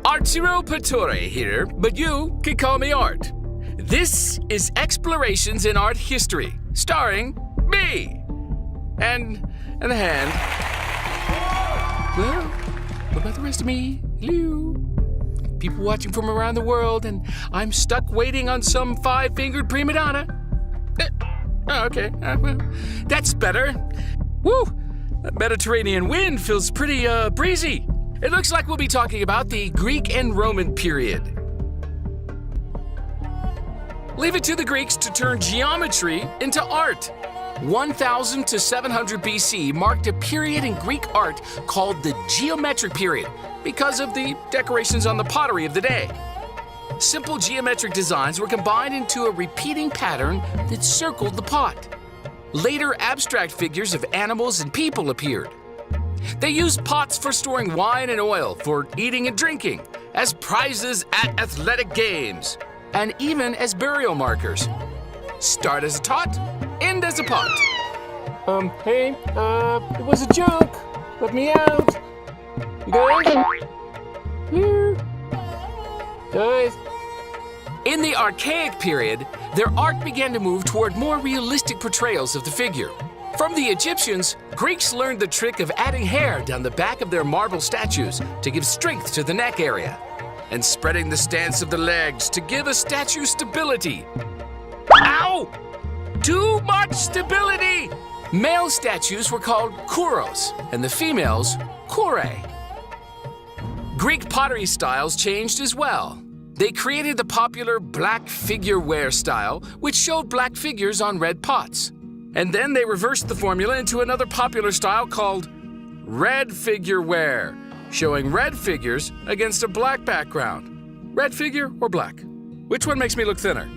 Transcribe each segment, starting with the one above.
Arturo Pittore here, but you can call me Art. This is Explorations in Art History, starring me. And the hand. Well, what about the rest of me? Hello? People watching from around the world, and I'm stuck waiting on some five-fingered prima donna. Okay, well, that's better. Woo! That Mediterranean wind feels pretty, breezy. It looks like we'll be talking about the Greek and Roman period. Leave it to the Greeks to turn geometry into art. 1000 to 700 BC marked a period in Greek art called the geometric period because of the decorations on the pottery of the day. Simple geometric designs were combined into a repeating pattern that circled the pot. Later, abstract figures of animals and people appeared. They used pots for storing wine and oil, for eating and drinking, as prizes at athletic games, and even as burial markers. Start as a tot, end as a pot. Hey, it was a joke. Let me out. You guys? Here. Guys. In the Archaic period, their art began to move toward more realistic portrayals of the figure. From the Egyptians, Greeks learned the trick of adding hair down the back of their marble statues to give strength to the neck area, and spreading the stance of the legs to give a statue stability. Ow! Too much stability! Male statues were called kouros, and the females, kourē. Greek pottery styles changed as well. They created the popular black figure ware style, which showed black figures on red pots. And then they reversed the formula into another popular style called red figure ware, showing red figures against a black background. Red figure or black? Which one makes me look thinner?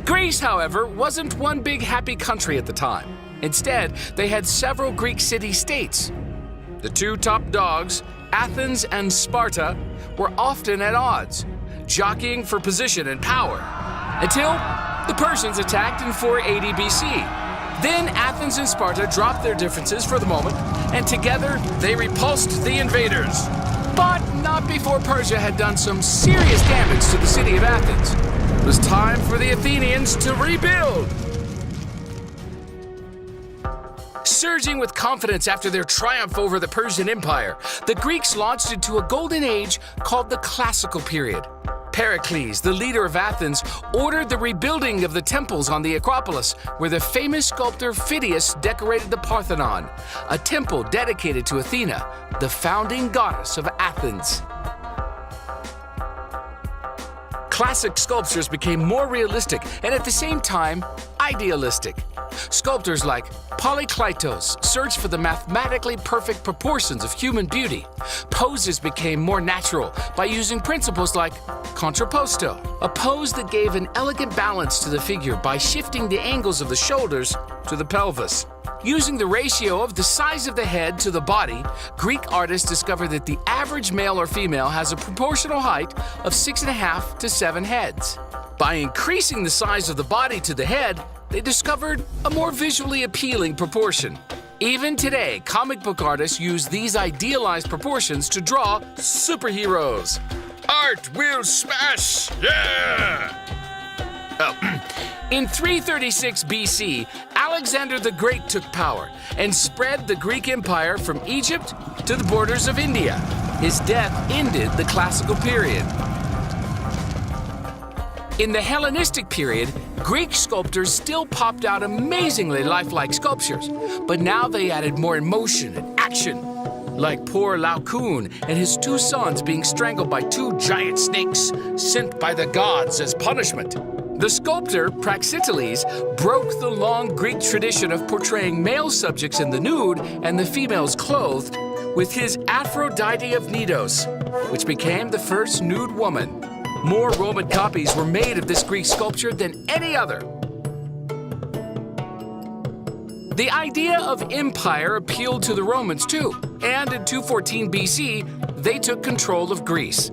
Greece, however, wasn't one big happy country at the time. Instead, they had several Greek city-states. The two top dogs, Athens and Sparta, were often at odds, jockeying for position and power, until the Persians attacked in 480 BC. Then Athens and Sparta dropped their differences for the moment, and together they repulsed the invaders. But not before Persia had done some serious damage to the city of Athens. It was time for the Athenians to rebuild. Surging with confidence after their triumph over the Persian Empire, the Greeks launched into a golden age called the Classical period. Pericles, the leader of Athens, ordered the rebuilding of the temples on the Acropolis, where the famous sculptor Phidias decorated the Parthenon, a temple dedicated to Athena, the founding goddess of Athens. Classic sculptures became more realistic and at the same time idealistic. Sculptors like Polykleitos searched for the mathematically perfect proportions of human beauty. Poses became more natural by using principles like contrapposto, a pose that gave an elegant balance to the figure by shifting the angles of the shoulders to the pelvis. Using the ratio of the size of the head to the body, Greek artists discovered that the average male or female has a proportional height of 6.5 to 7 heads. By increasing the size of the body to the head, they discovered a more visually appealing proportion. Even today, comic book artists use these idealized proportions to draw superheroes. Art will smash! Yeah! In 336 BC, Alexander the Great took power and spread the Greek Empire from Egypt to the borders of India. His death ended the Classical period. In the Hellenistic period, Greek sculptors still popped out amazingly lifelike sculptures, but now they added more emotion and action, like poor Laocoon and his two sons being strangled by two giant snakes sent by the gods as punishment. The sculptor Praxiteles broke the long Greek tradition of portraying male subjects in the nude and the females clothed with his Aphrodite of Knidos, which became the first nude woman. More Roman copies were made of this Greek sculpture than any other. The idea of empire appealed to the Romans too, and in 214 BC, they took control of Greece.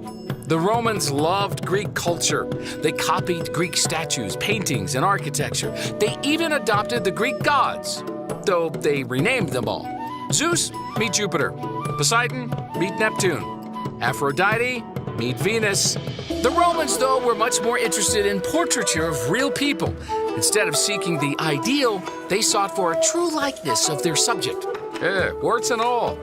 The Romans loved Greek culture. They copied Greek statues, paintings, and architecture. They even adopted the Greek gods, though they renamed them all. Zeus, meet Jupiter. Poseidon, meet Neptune. Aphrodite, meet Venus. The Romans, though, were much more interested in portraiture of real people. Instead of seeking the ideal, they sought for a true likeness of their subject. Warts and all.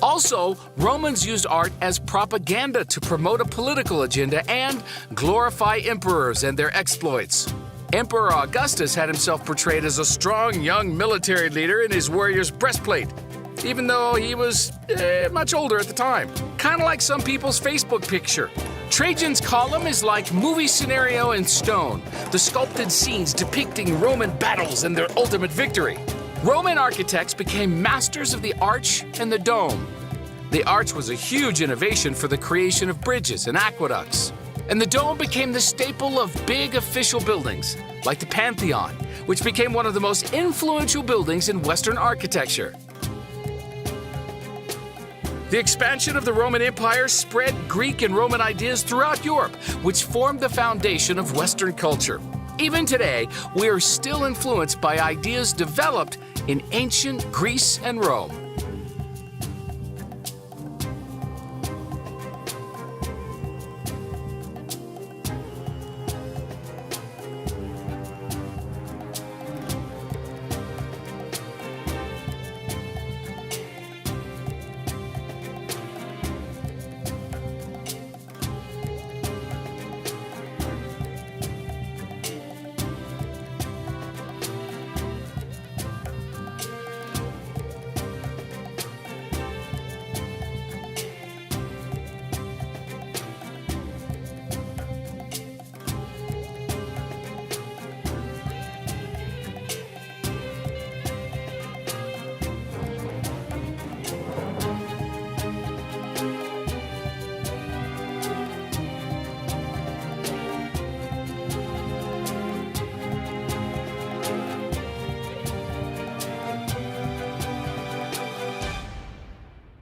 Also, Romans used art as propaganda to promote a political agenda and glorify emperors and their exploits. Emperor Augustus had himself portrayed as a strong young military leader in his warrior's breastplate, even though he was much older at the time. Kind of like some people's Facebook picture. Trajan's column is like movie scenario in stone, the sculpted scenes depicting Roman battles and their ultimate victory. Roman architects became masters of the arch and the dome. The arch was a huge innovation for the creation of bridges and aqueducts. And the dome became the staple of big official buildings, like the Pantheon, which became one of the most influential buildings in Western architecture. The expansion of the Roman Empire spread Greek and Roman ideas throughout Europe, which formed the foundation of Western culture. Even today, we are still influenced by ideas developed in ancient Greece and Rome.